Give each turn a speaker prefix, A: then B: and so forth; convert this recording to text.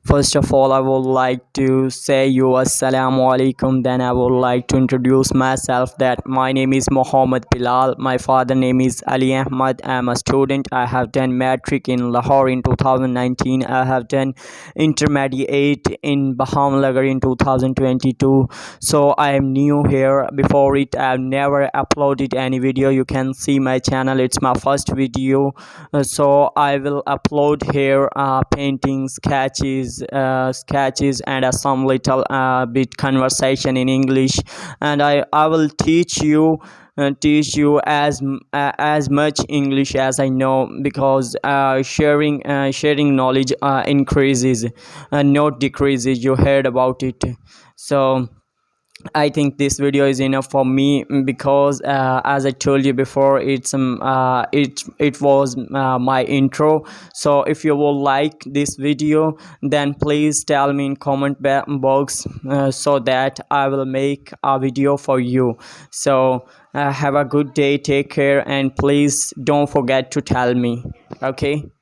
A: First of all, I would like to say you assalamu alaikum. Then I would like to introduce myself that my name is Mohammed Bilal. My father name is Ali Ahmad. I am a student. I have done matric in Lahore in 2019. I have done intermediate in Baham in 2022. So I am new here. Before it, I have never uploaded any video. You can see my channel. It's my first video. So I will upload here paintings, sketches and some little bit conversation in English, and I will teach you as much English as I know, because sharing knowledge increases and not decreases. You heard about it. So I think this video is enough for me, because as I told you before, it was my intro. So if you will like this video, then please tell me in comment box, so that I will make a video for you. So have a good day, take care, and please don't forget to tell me. Okay.